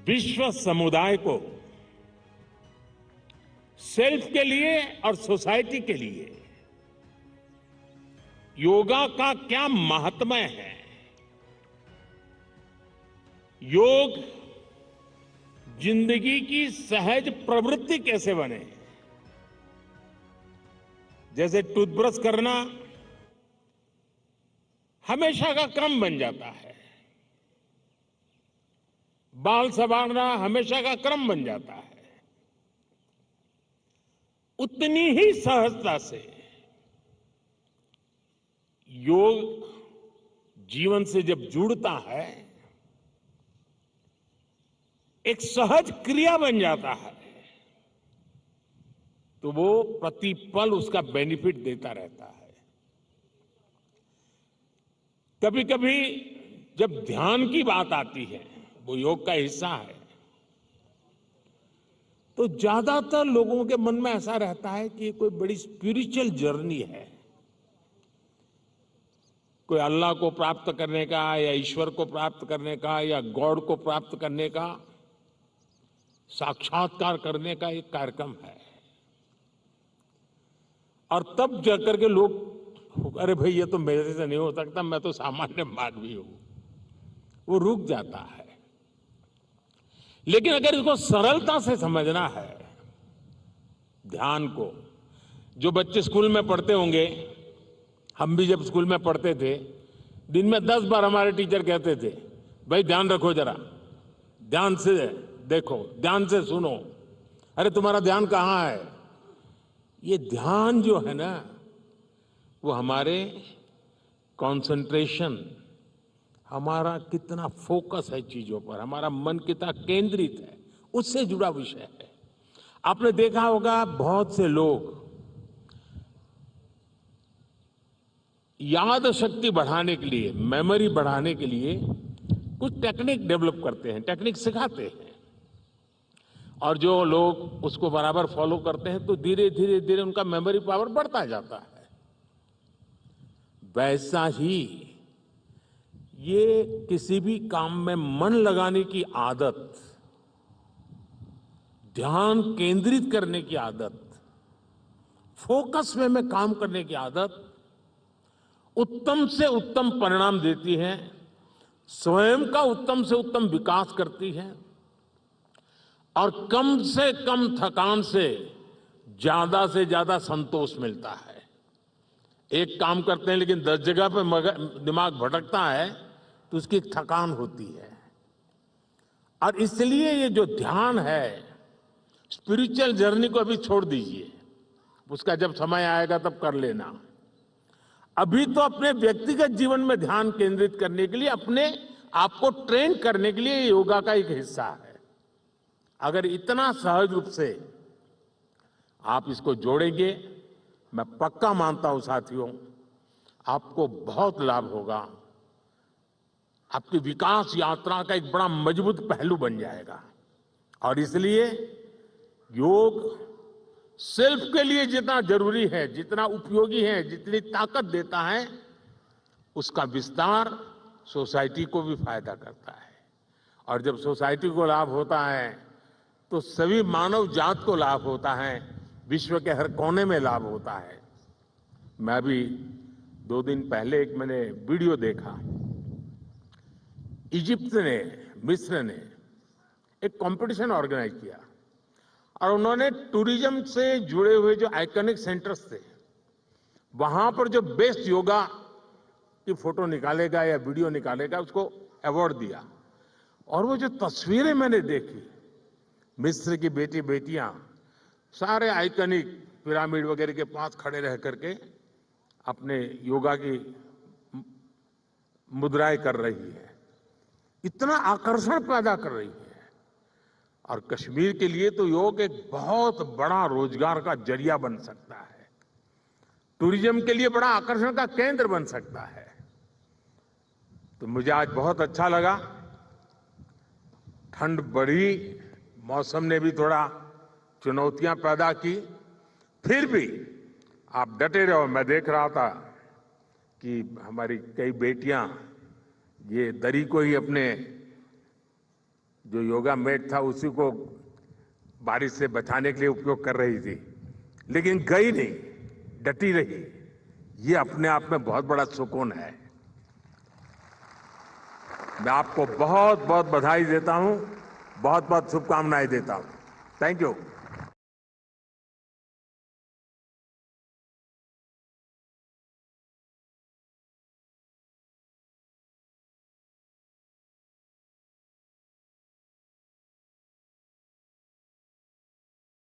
विश्व समुदाय को सेल्फ के लिए और सोसाइटी के लिए योगा का क्या महात्म्य है। योग जिंदगी की सहज प्रवृत्ति कैसे बने। जैसे टूथब्रश करना हमेशा का क्रम बन जाता है, बाल संवारना हमेशा का क्रम बन जाता है, उतनी ही सहजता से योग जीवन से जब जुड़ता है एक सहज क्रिया बन जाता है तो वो प्रतिपल उसका बेनिफिट देता रहता है। कभी कभी जब ध्यान की बात आती है, वो योग का हिस्सा है, तो ज्यादातर लोगों के मन में ऐसा रहता है कि कोई बड़ी स्पिरिचुअल जर्नी है, कोई अल्लाह को प्राप्त करने का या ईश्वर को प्राप्त करने का या गॉड को प्राप्त करने का, साक्षात्कार करने का एक कार्यक्रम है। और तब जाकर के लोग, अरे भाई ये तो मेरे से नहीं हो सकता, मैं तो सामान्य मानवी हूं, वो रुक जाता है। लेकिन अगर इसको सरलता से समझना है, ध्यान को, जो बच्चे स्कूल में पढ़ते होंगे, हम भी जब स्कूल में पढ़ते थे, दिन में 10 बार हमारे टीचर कहते थे, भाई ध्यान रखो, जरा ध्यान से देखो, ध्यान से सुनो, अरे तुम्हारा ध्यान कहाँ है। ये ध्यान जो है ना, वो हमारे कंसंट्रेशन, हमारा कितना फोकस है चीजों पर, हमारा मन कितना केंद्रित है, उससे जुड़ा विषय है। आपने देखा होगा बहुत से लोग याद शक्ति बढ़ाने के लिए, मेमोरी बढ़ाने के लिए कुछ टेक्निक डेवलप करते हैं, टेक्निक सिखाते हैं, और जो लोग उसको बराबर फॉलो करते हैं तो धीरे धीरे धीरे उनका मेमोरी पावर बढ़ता जाता है। वैसा ही ये किसी भी काम में मन लगाने की आदत, ध्यान केंद्रित करने की आदत, फोकस में काम करने की आदत उत्तम से उत्तम परिणाम देती है, स्वयं का उत्तम से उत्तम विकास करती है और कम से कम थकान से ज्यादा संतोष मिलता है। एक काम करते हैं लेकिन 10 जगह पे दिमाग भटकता है तो उसकी एक थकान होती है। और इसलिए ये जो ध्यान है, स्पिरिचुअल जर्नी को अभी छोड़ दीजिए, उसका जब समय आएगा तब कर लेना। अभी तो अपने व्यक्तिगत जीवन में ध्यान केंद्रित करने के लिए, अपने आप को ट्रेन करने के लिए योगा का एक हिस्सा है। अगर इतना सहज रूप से आप इसको जोड़ेंगे, मैं पक्का मानता हूं साथियों, आपको बहुत लाभ होगा। आपकी विकास यात्रा का एक बड़ा मजबूत पहलू बन जाएगा। और इसलिए योग सेल्फ के लिए जितना जरूरी है, जितना उपयोगी है, जितनी ताकत देता है, उसका विस्तार सोसाइटी को भी फायदा करता है। और जब सोसाइटी को लाभ होता है तो सभी मानव जात को लाभ होता है, विश्व के हर कोने में लाभ होता है। मैं अभी 2 दिन पहले एक मैंने वीडियो देखा, इजिप्ट ने, मिस्र ने एक कंपटीशन ऑर्गेनाइज किया और उन्होंने टूरिज्म से जुड़े हुए जो आइकॉनिक सेंटर्स थे, वहां पर जो बेस्ट योगा की फोटो निकालेगा या वीडियो निकालेगा, उसको अवार्ड दिया। और वो जो तस्वीरें मैंने देखी, मिस्र की बेटी बेटियां सारे आइकॉनिक पिरामिड वगैरह के पास खड़े रह करके अपने योगा की मुद्राएं कर रही है, इतना आकर्षण पैदा कर रही है। और कश्मीर के लिए तो योग एक बहुत बड़ा रोजगार का जरिया बन सकता है, टूरिज्म के लिए बड़ा आकर्षण का केंद्र बन सकता है। तो मुझे आज बहुत अच्छा लगा। ठंड बढ़ी, मौसम ने भी थोड़ा चुनौतियां पैदा की, फिर भी आप डटे रहो। मैं देख रहा था कि हमारी कई बेटियां ये दरी को ही अपने जो योगा मैट था उसी को बारिश से बचाने के लिए उपयोग कर रही थी, लेकिन गई नहीं, डटी रही। ये अपने आप में बहुत बड़ा सुकून है। मैं आपको बहुत बहुत बधाई देता हूं, बहुत बहुत शुभकामनाएं देता हूं। Thank you.